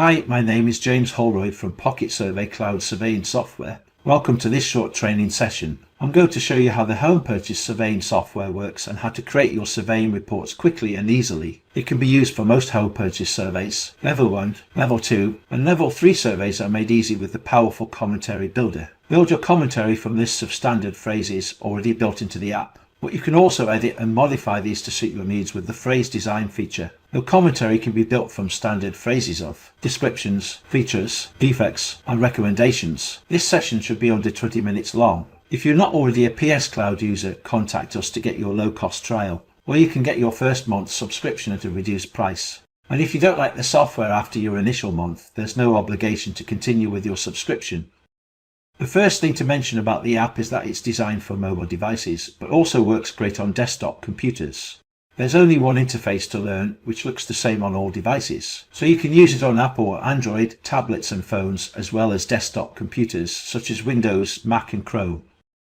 Hi, my name is James Holroyd from PocketSurvey Cloud Surveying Software. Welcome to this short training session. I'm going to show you how the home purchase surveying software works and how to create your surveying reports quickly and easily. It can be used for most home purchase surveys. Level 1, Level 2 and Level 3 surveys are made easy with the powerful commentary builder. Build your commentary from lists of standard phrases already built into the app. But you can also edit and modify these to suit your needs with the phrase design feature. Your commentary can be built from standard phrases of descriptions, features, defects, and recommendations. This session should be under 20 minutes long. If you're not already a PS Cloud user, contact us to get your low-cost trial, where you can get your first month's subscription at a reduced price. And if you don't like the software after your initial month, there's no obligation to continue with your subscription. The first thing to mention about the app is that it's designed for mobile devices, but also works great on desktop computers. There's only one interface to learn, which looks the same on all devices. So you can use it on Apple or Android, tablets and phones, as well as desktop computers such as Windows, Mac and Chrome.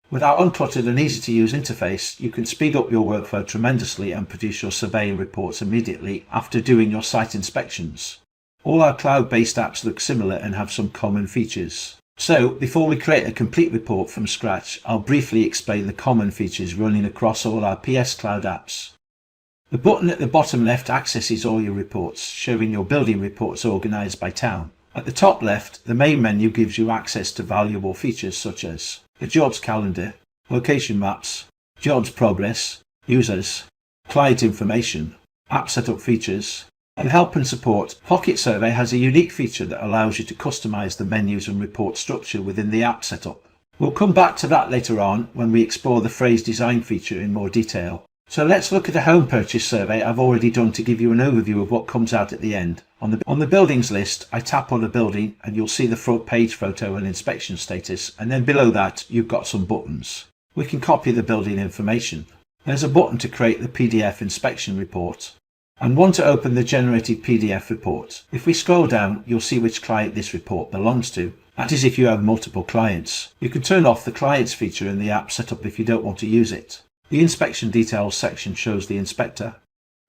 With our uncluttered and easy to use interface, you can speed up your workflow tremendously and produce your surveying reports immediately after doing your site inspections. All our cloud-based apps look similar and have some common features. So, before we create a complete report from scratch, I'll briefly explain the common features running across all our PS Cloud apps. The button at the bottom left accesses all your reports, showing your building reports organised by town. At the top left, the main menu gives you access to valuable features such as the jobs calendar, location maps, jobs progress, users, client information, app setup features, and help and support. PocketSurvey has a unique feature that allows you to customize the menus and report structure within the app setup. We'll come back to that later on when we explore the phrase design feature in more detail. So let's look at a home purchase survey I've already done to give you an overview of what comes out at the end. On the buildings list, I tap on a building and you'll see the front page photo and inspection status, and then below that you've got some buttons. We can copy the building information. There's a button to create the PDF inspection report, and one to open the generated PDF report. If we scroll down, you'll see which client this report belongs to. That is if you have multiple clients. You can turn off the clients feature in the app setup if you don't want to use it. The inspection details section shows the inspector,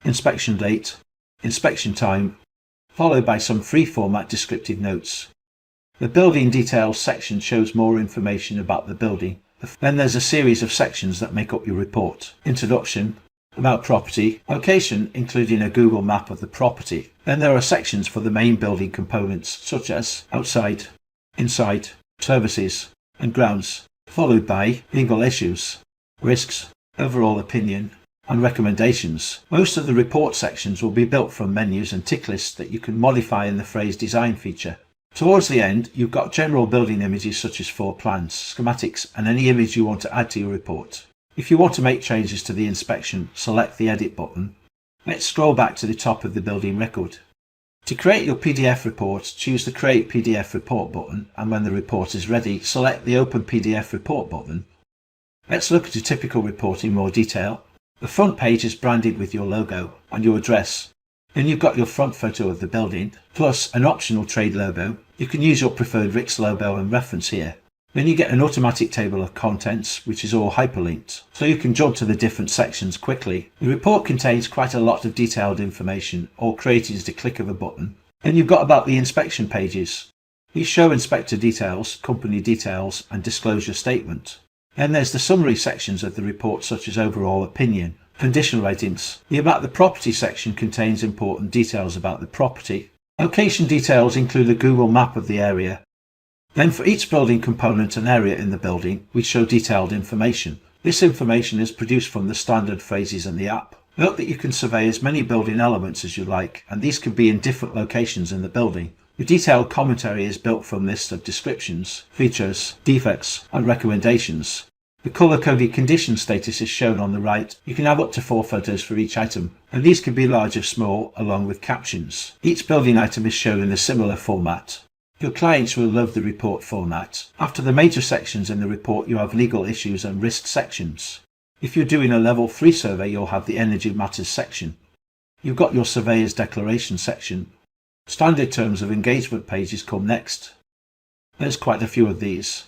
inspection date, inspection time, followed by some free format descriptive notes. The building details section shows more information about the building. Then there's a series of sections that make up your report. Introduction, about property, location including a Google map of the property. Then there are sections for the main building components such as outside, inside, services and grounds, followed by legal issues, risks, overall opinion and recommendations. Most of the report sections will be built from menus and tick lists that you can modify in the phrase design feature. Towards the end, you've got general building images such as floor plans, schematics and any image you want to add to your report. If you want to make changes to the inspection, select the Edit button. Let's scroll back to the top of the building record. To create your PDF report, choose the Create PDF Report button, and when the report is ready, select the Open PDF Report button. Let's look at a typical report in more detail. The front page is branded with your logo and your address. Then you've got your front photo of the building, plus an optional trade logo. You can use your preferred RICS logo and reference here. Then you get an automatic table of contents, which is all hyperlinked, so you can jump to the different sections quickly. The report contains quite a lot of detailed information, all created at a click of a button. Then you've got about the inspection pages. These show inspector details, company details, and disclosure statement. Then there's the summary sections of the report such as overall opinion, condition ratings. The About the Property section contains important details about the property. Location details include a Google map of the area. Then for each building component and area in the building, we show detailed information. This information is produced from the standard phrases in the app. Note that you can survey as many building elements as you like, and these can be in different locations in the building. The detailed commentary is built from lists of descriptions, features, defects, and recommendations. The colour-coded condition status is shown on the right. You can have up to 4 photos for each item, and these can be large or small, along with captions. Each building item is shown in a similar format. Your clients will love the report format. After the major sections in the report, you have legal issues and risk sections. If you're doing a level 3 survey, you'll have the energy matters section. You've got your surveyor's declaration section. Standard terms of engagement pages come next. There's quite a few of these.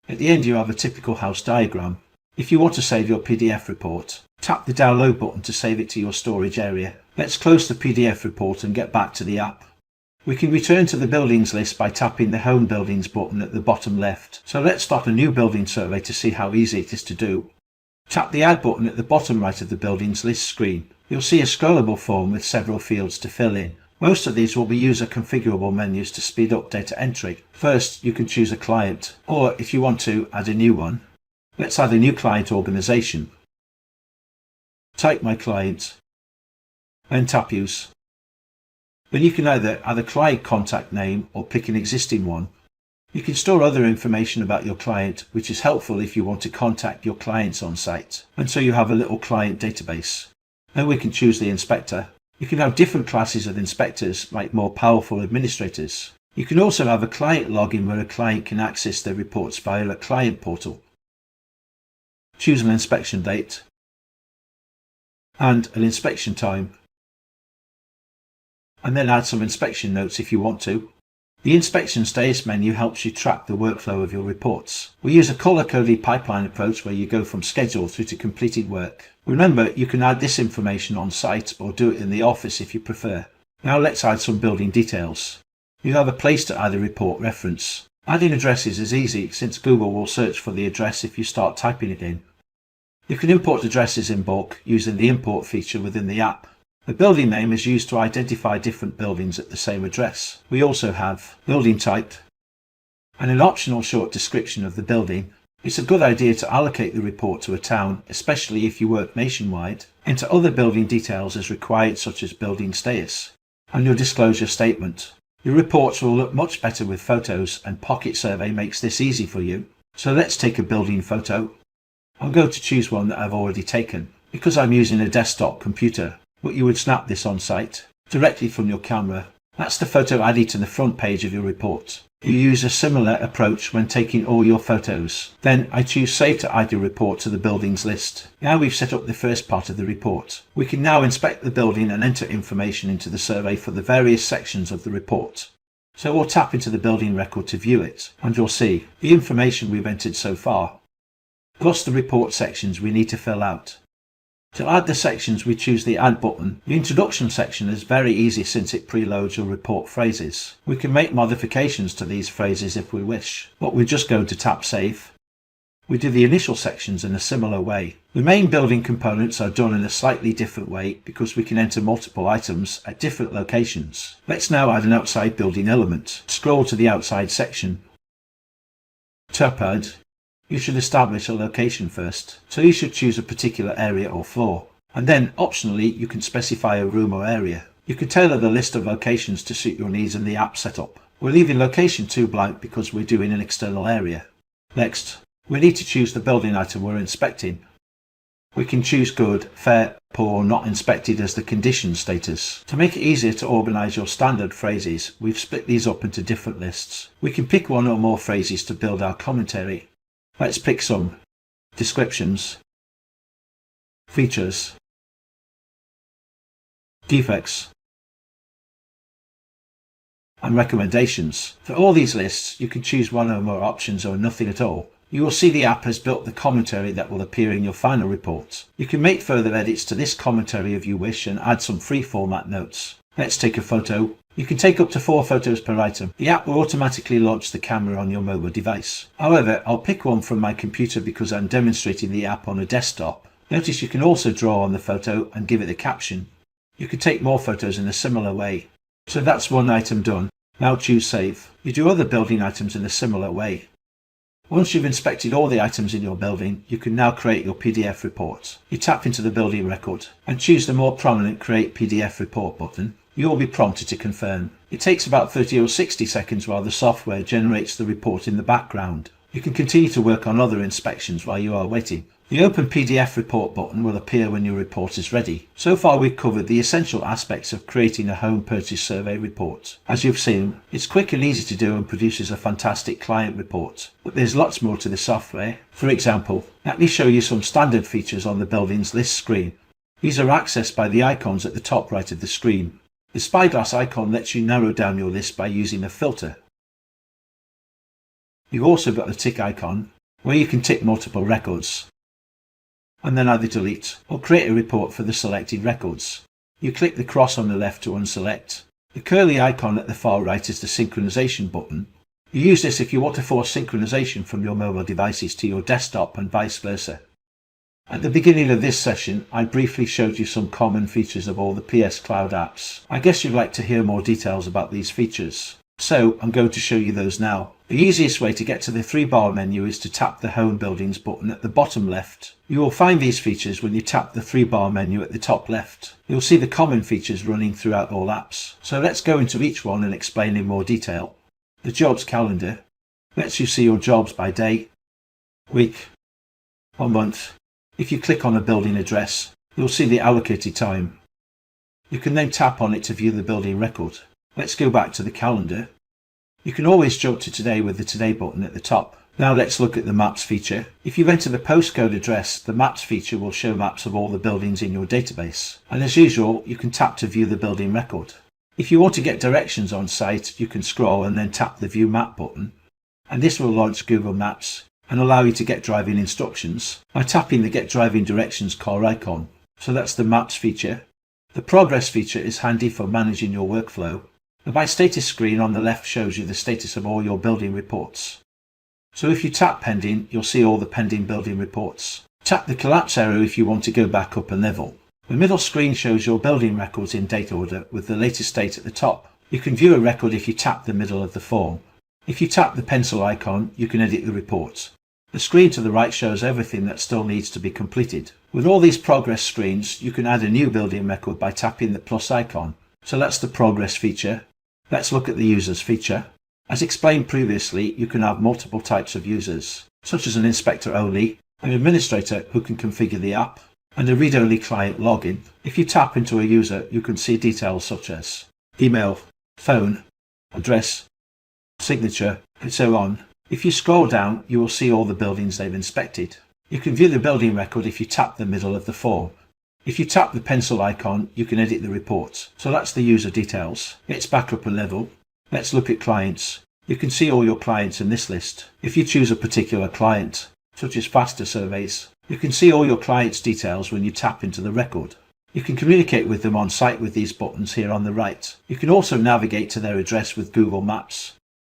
At the end you have a typical house diagram. If you want to save your PDF report, tap the download button to save it to your storage area. Let's close the PDF report and get back to the app. We can return to the buildings list by tapping the Home Buildings button at the bottom left. So let's start a new building survey to see how easy it is to do. Tap the Add button at the bottom right of the buildings list screen. You'll see a scrollable form with several fields to fill in. Most of these will be user configurable menus to speed up data entry. First, you can choose a client, or if you want to, add a new one. Let's add a new client organization. Type my client, then tap Use. Then you can either add a client contact name or pick an existing one. You can store other information about your client, which is helpful if you want to contact your clients on site, and so you have a little client database. Then we can choose the inspector. You can have different classes of inspectors, like more powerful administrators. You can also have a client login where a client can access their reports via a client portal. Choose an inspection date and an inspection time, and then add some inspection notes if you want to. The inspection status menu helps you track the workflow of your reports. We use a color-coded pipeline approach where you go from schedule through to completed work. Remember, you can add this information on site or do it in the office if you prefer. Now let's add some building details. You have a place to add a report reference. Adding addresses is easy since Google will search for the address if you start typing it in. You can import addresses in bulk using the import feature within the app. The building name is used to identify different buildings at the same address. We also have building type and an optional short description of the building. It's a good idea to allocate the report to a town, especially if you work nationwide. Enter other building details as required, such as building status, and your disclosure statement. Your reports will look much better with photos, and PocketSurvey makes this easy for you. So let's take a building photo. I'm going to choose one that I've already taken, because I'm using a desktop computer. But you would snap this on site, directly from your camera. That's the photo added to the front page of your report. You use a similar approach when taking all your photos. Then I choose Save to add your report to the buildings list. Now we've set up the first part of the report. We can now inspect the building and enter information into the survey for the various sections of the report. So we'll tap into the building record to view it, and you'll see the information we've entered so far, plus the report sections we need to fill out. To add the sections, we choose the Add button. The introduction section is very easy since it preloads your report phrases. We can make modifications to these phrases if we wish, but we're just going to tap Save. We do the initial sections in a similar way. The main building components are done in a slightly different way because we can enter multiple items at different locations. Let's now add an outside building element. Scroll to the outside section. Tap Add. You should establish a location first, so you should choose a particular area or floor, and then optionally you can specify a room or area. You can tailor the list of locations to suit your needs in the app setup. We're leaving location 2 blank because we're doing an external area. Next, we need to choose the building item we're inspecting. We can choose good, fair, poor, not inspected as the condition status. To make it easier to organise your standard phrases, we've split these up into different lists. We can pick one or more phrases to build our commentary. Let's pick some descriptions, features, defects, and recommendations. For all these lists, you can choose one or more options or nothing at all. You will see the app has built the commentary that will appear in your final report. You can make further edits to this commentary if you wish and add some free format notes. Let's take a photo. You can take up to 4 photos per item. The app will automatically launch the camera on your mobile device. However, I'll pick one from my computer because I'm demonstrating the app on a desktop. Notice you can also draw on the photo and give it a caption. You can take more photos in a similar way. So that's one item done. Now choose Save. You do other building items in a similar way. Once you've inspected all the items in your building, you can now create your PDF report. You tap into the building record and choose the more prominent Create PDF Report button. You will be prompted to confirm. It takes about 30 or 60 seconds while the software generates the report in the background. You can continue to work on other inspections while you are waiting. The Open PDF Report button will appear when your report is ready. So far we've covered the essential aspects of creating a home purchase survey report. As you've seen, it's quick and easy to do and produces a fantastic client report. But there's lots more to the software. For example, let me show you some standard features on the buildings list screen. These are accessed by the icons at the top right of the screen. The spyglass icon lets you narrow down your list by using a filter. You've also got the tick icon, where you can tick multiple records, and then either delete or create a report for the selected records. You click the cross on the left to unselect, The curly icon at the far right is the synchronization button. You use this if you want to force synchronization from your mobile devices to your desktop and vice versa. At the beginning of this session, I briefly showed you some common features of all the PS Cloud apps. I guess you'd like to hear more details about these features. So I'm going to show you those now. The easiest way to get to the 3-bar menu is to tap the Home Buildings button at the bottom left. You will find these features when you tap the 3-bar menu at the top left. You'll see the common features running throughout all apps. So let's go into each one and explain in more detail. The Jobs Calendar lets you see your jobs by day, week, or month. If you click on a building address, you'll see the allocated time. You can then tap on it to view the building record. Let's go back to the calendar. You can always jump to today with the Today button at the top. Now let's look at the Maps feature. If you enter the postcode address, the Maps feature will show maps of all the buildings in your database. And as usual, you can tap to view the building record. If you want to get directions on site, you can scroll and then tap the View Map button. And this will launch Google Maps and allow you to get driving instructions by tapping the Get Driving Directions car icon. So that's the Maps feature. The Progress feature is handy for managing your workflow. The My Status screen on the left shows you the status of all your building reports. So if you tap Pending, you'll see all the pending building reports. Tap the collapse arrow if you want to go back up a level. The middle screen shows your building records in date order with the latest date at the top. You can view a record if you tap the middle of the form. If you tap the pencil icon, you can edit the report. The screen to the right shows everything that still needs to be completed. With all these progress screens, you can add a new building record by tapping the plus icon. So that's the Progress feature. Let's look at the Users feature. As explained previously, you can have multiple types of users, such as an inspector only, an administrator who can configure the app, and a read-only client login. If you tap into a user, you can see details such as email, phone, address, signature, and so on. If you scroll down, you will see all the buildings they've inspected. You can view the building record if you tap the middle of the form. If you tap the pencil icon, you can edit the report. So that's the user details. Let's back up a level. Let's look at clients. You can see all your clients in this list. If you choose a particular client, such as Faster Surveys, you can see all your clients' details when you tap into the record. You can communicate with them on site with these buttons here on the right. You can also navigate to their address with Google Maps.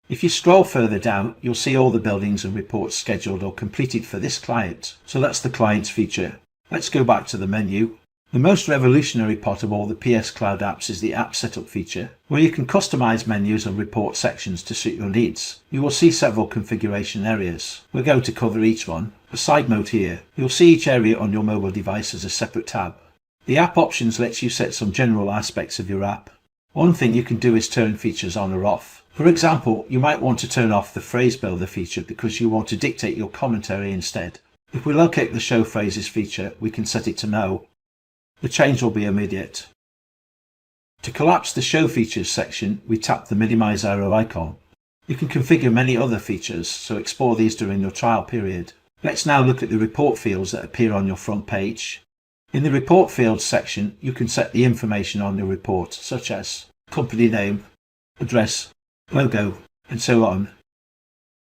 If you scroll further down, you'll see all the buildings and reports scheduled or completed for this client. So that's the Clients feature. Let's go back to the menu. The most revolutionary part of all the PS Cloud apps is the App Setup feature, where you can customize menus and report sections to suit your needs. You will see several configuration areas. We're going to cover each one. For side mode here, you'll see each area on your mobile device as a separate tab. The App Options lets you set some general aspects of your app. One thing you can do is turn features on or off. For example, you might want to turn off the Phrase Builder feature because you want to dictate your commentary instead. If we locate the Show Phrases feature, we can set it to No. The change will be immediate. To collapse the Show Features section, we tap the minimize arrow icon. You can configure many other features, so explore these during your trial period. Let's now look at the report fields that appear on your front page. In the Report Fields section, you can set the information on your report, such as company name, address, logo, and so on.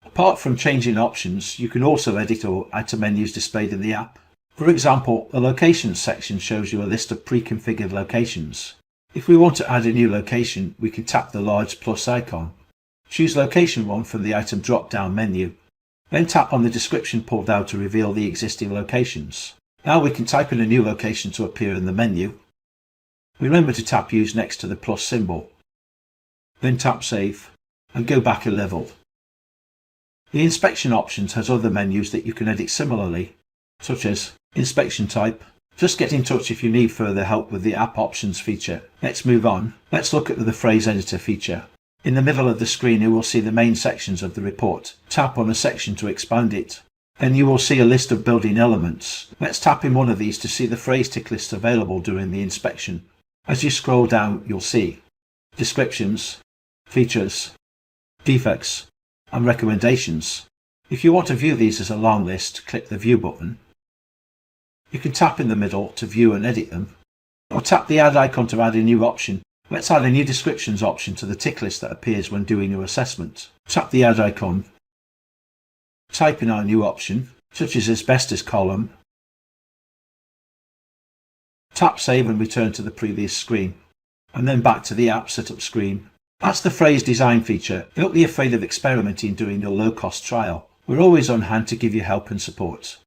Apart from changing options, you can also edit or add to menus displayed in the app. For example, the Locations section shows you a list of pre-configured locations. If we want to add a new location, we can tap the large plus icon. Choose Location 1 from the item drop-down menu. Then tap on the description pulled down to reveal the existing locations. Now we can type in a new location to appear in the menu. Remember to tap Use next to the plus symbol. Then tap Save and go back a level. The Inspection Options has other menus that you can edit similarly, such as Inspection Type. Just get in touch if you need further help with the App Options feature. Let's move on. Let's look at the Phrase Editor feature. In the middle of the screen you will see the main sections of the report. Tap on a section to expand it. Then you will see a list of building elements. Let's tap in one of these to see the phrase tick lists available during the inspection. As you scroll down, you'll see descriptions, features, defects, and recommendations. If you want to view these as a long list, click the View button. You can tap in the middle to view and edit them, or tap the Add icon to add a new option. Let's add a new descriptions option to the tick list that appears when doing your assessment. Tap the Add icon. Type in our new option, such as asbestos column. Tap Save and return to the previous screen. and then back to the app setup screen. That's the phrase design feature. Don't be afraid of experimenting during your low-cost trial. We're always on hand to give you help and support.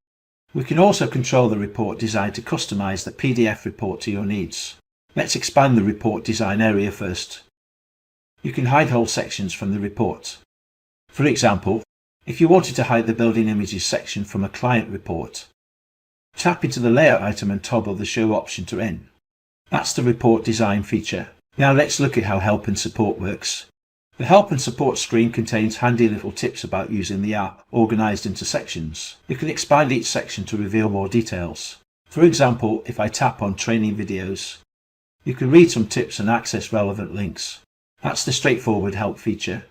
We can also control the report design to customize the PDF report to your needs. Let's expand the report design area first. You can hide whole sections from the report. For example, if you wanted to hide the building images section from a client report, tap into the layout item and toggle the show option to end. That's the report design feature. Now let's look at how help and support works. The help and support screen contains handy little tips about using the app, organised into sections. You can expand each section to reveal more details. For example, if I tap on training videos, you can read some tips and access relevant links. That's the straightforward help feature.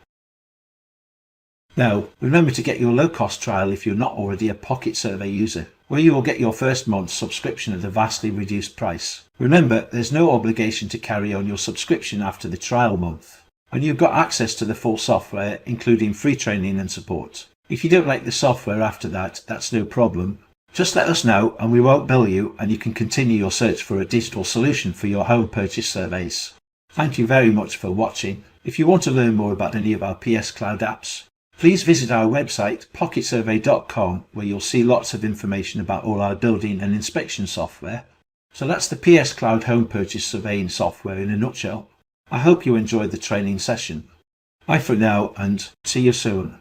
Now, remember to get your low-cost trial if you're not already a PocketSurvey user, where you will get your first month's subscription at a vastly reduced price. Remember, there's no obligation to carry on your subscription after the trial month, and you've got access to the full software, including free training and support. If you don't like the software after that, that's no problem. Just let us know and we won't bill you, and you can continue your search for a digital solution for your home purchase surveys. Thank you very much for watching. If you want to learn more about any of our PS Cloud apps, please visit our website PocketSurvey.com, where you'll see lots of information about all our building and inspection software. So that's the PS Cloud home purchase surveying software in a nutshell. I hope you enjoyed the training session. Bye for now and see you soon.